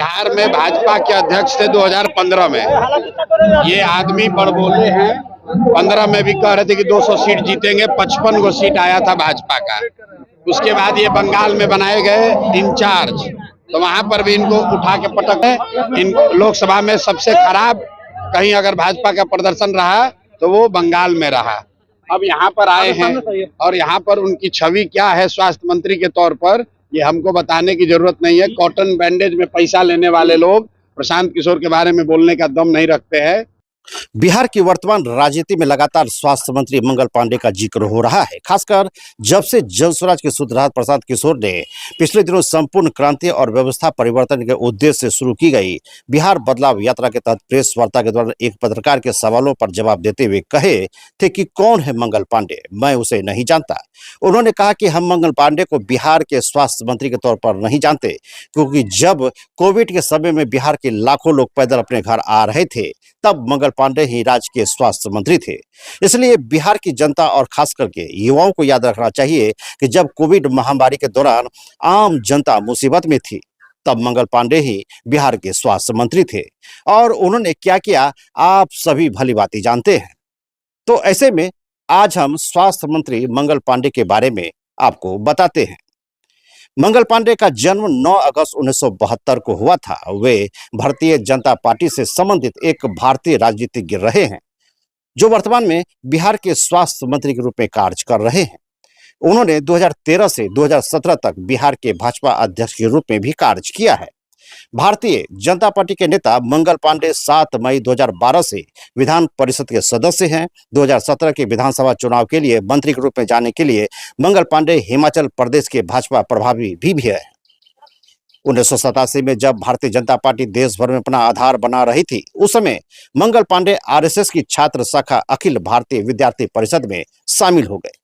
बिहार में भाजपा के अध्यक्ष थे 2015 में। ये आदमी बड़बोले हैं। 15 में भी कह रहे थे कि 200 सीट जीतेंगे, 55 गो सीट आया था भाजपा का। उसके बाद ये बंगाल में बनाए गए इंचार्ज, तो वहां पर भी इनको उठा के पटक है। इन लोकसभा में सबसे खराब कहीं अगर भाजपा का प्रदर्शन रहा तो वो बंगाल में रहा। अब यहाँ पर आए हैं और यहाँ पर उनकी छवि क्या है स्वास्थ्य मंत्री के तौर पर, ये हमको बताने की जरूरत नहीं है। कॉटन बैंडेज में पैसा लेने वाले लोग प्रशांत किशोर के बारे में बोलने का दम नहीं रखते हैं। बिहार की वर्तमान राजनीति में लगातार स्वास्थ्य मंत्री मंगल पांडे का जिक्र हो रहा है, खासकर जब से जन स्वराज के सूत्रधार प्रशांत किशोर ने पिछले दिनों संपूर्ण क्रांति और व्यवस्था परिवर्तन के उद्देश्य से शुरू की गई बिहार बदलाव यात्रा के तहत प्रेस वार्ता के दौरान एक पत्रकार के सवालों पर जवाब देते हुए कहे थे कि कौन है मंगल पांडे, मैं उसे नहीं जानता। उन्होंने कहा कि हम मंगल पांडे को बिहार के स्वास्थ्य मंत्री के तौर पर नहीं जानते, क्योंकि जब कोविड के समय में बिहार के लाखों लोग पैदल अपने घर आ रहे थे तब मंगल पांडे ही राज्य के स्वास्थ्य मंत्री थे। इसलिए बिहार की जनता और खास करके युवाओं को याद रखना चाहिए कि जब कोविड महामारी के दौरान आम जनता मुसीबत में थी तब मंगल पांडे ही बिहार के स्वास्थ्य मंत्री थे और उन्होंने क्या किया आप सभी भली भांति जानते हैं। तो ऐसे में आज हम स्वास्थ्य मंत्री मंगल पांडे के बारे में आपको बताते हैं। मंगल पांडे का जन्म 9 अगस्त 1972 को हुआ था। वे भारतीय जनता पार्टी से संबंधित एक भारतीय राजनीतिज्ञ रहे हैं जो वर्तमान में बिहार के स्वास्थ्य मंत्री के रूप में कार्य कर रहे हैं। उन्होंने 2013 से 2017 तक बिहार के भाजपा अध्यक्ष के रूप में भी कार्य किया है। भारतीय जनता पार्टी के नेता मंगल पांडे 7 मई 2012 से विधान परिषद के सदस्य हैं। 2017 के विधानसभा चुनाव के लिए मंत्री के रूप में जाने के लिए मंगल पांडे हिमाचल प्रदेश के भाजपा प्रभारी भी है। 1987 में जब भारतीय जनता पार्टी देश भर में अपना आधार बना रही थी, उस समय मंगल पांडे आरएसएस की छात्र शाखा अखिल भारतीय विद्यार्थी परिषद में शामिल हो गए।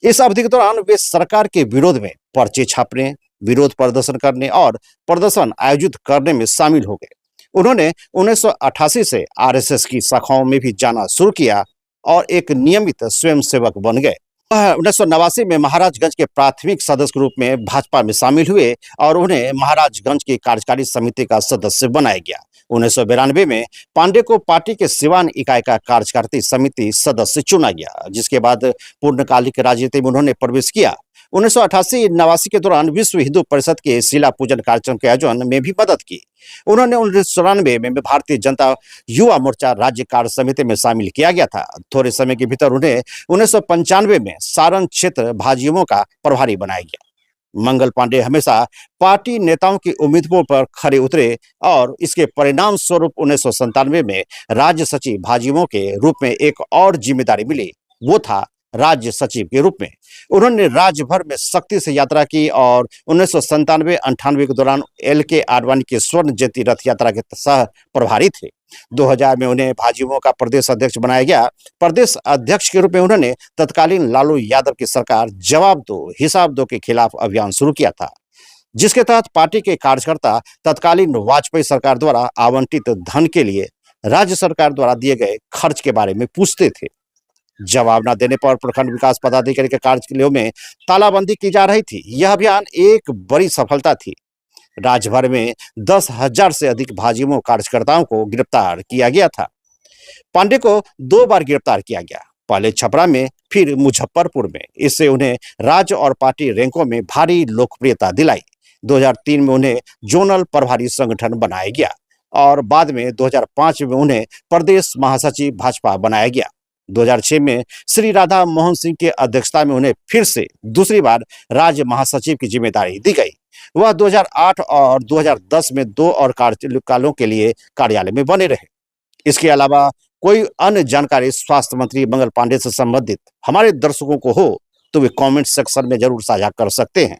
इस अवधि के दौरान वे सरकार के विरोध में पर्चे छापने, विरोध प्रदर्शन करने और प्रदर्शन आयोजित करने में शामिल हो गए। उन्होंने 1988 से आरएसएस की शाखाओं में भी जाना शुरू किया और एक नियमित स्वयंसेवक बन गए। 1989 में महाराजगंज के प्राथमिक सदस्य के रूप में भाजपा में शामिल हुए और उन्हें महाराजगंज की कार्यकारी समिति का सदस्य बनाया गया। 1992 में पांडे को पार्टी के सिवान इकाई का कार्यकारिणी समिति सदस्य चुना गया, जिसके बाद पूर्णकालिक राजनीति में उन्होंने प्रवेश किया। 1988-89 के दौरान विश्व हिंदू परिषद के शिला पूजन कार्यक्रम के आयोजन में भी मदद की। उन्होंने 1994 में भारतीय जनता युवा मोर्चा राज्य कार्य समिति में शामिल किया गया था। थोड़े समय के भीतर उन्हें 1995 में सारण क्षेत्र भाजयुमो का प्रभारी बनाया गया। मंगल पांडे हमेशा पार्टी नेताओं की उम्मीदों पर खरे उतरे और इसके परिणाम स्वरूप 1997 में राज्य सचिव भाजयुमो के रूप में एक और जिम्मेदारी मिली, वो था राज्य सचिव के रूप में। उन्होंने राज्य भर में सख्ती से यात्रा की और 1997-98 के दौरान LK आडवाणी के स्वर्ण जयंती रथ यात्रा के सह प्रभारी थे। 2000 में उन्हें भाजयुमो का प्रदेश अध्यक्ष बनाया गया। प्रदेश अध्यक्ष के रूप में उन्होंने तत्कालीन लालू यादव की सरकार जवाब दो हिसाब दो के खिलाफ अभियान शुरू किया था, जिसके तहत पार्टी के कार्यकर्ता तत्कालीन वाजपेयी सरकार द्वारा आवंटित धन के लिए राज्य सरकार द्वारा दिए गए खर्च के बारे में पूछते थे। जवाब न देने पर प्रखंड विकास पदाधिकारी के कार्यालयों में तालाबंदी की जा रही थी। यह अभियान एक बड़ी सफलता थी। राज्य भर में 10,000 से अधिक भाजयुमो कार्यकर्ताओं को गिरफ्तार किया गया था। पांडे को 2 बार गिरफ्तार किया गया, पहले छपरा में फिर मुजफ्फरपुर में। इससे उन्हें राज्य और पार्टी रैंकों में भारी लोकप्रियता दिलाई। 2003 में उन्हें जोनल प्रभारी संगठन बनाया गया और बाद में 2005 में उन्हें प्रदेश महासचिव भाजपा बनाया गया। 2006 में श्री राधा मोहन सिंह की अध्यक्षता में उन्हें फिर से दूसरी बार राज्य महासचिव की जिम्मेदारी दी गई। वह 2008 और 2010 में 2 और कार्यकालों के लिए कार्यालय में बने रहे। इसके अलावा कोई अन्य जानकारी स्वास्थ्य मंत्री मंगल पांडे से संबंधित हमारे दर्शकों को हो तो वे कमेंट सेक्शन में जरूर साझा कर सकते हैं।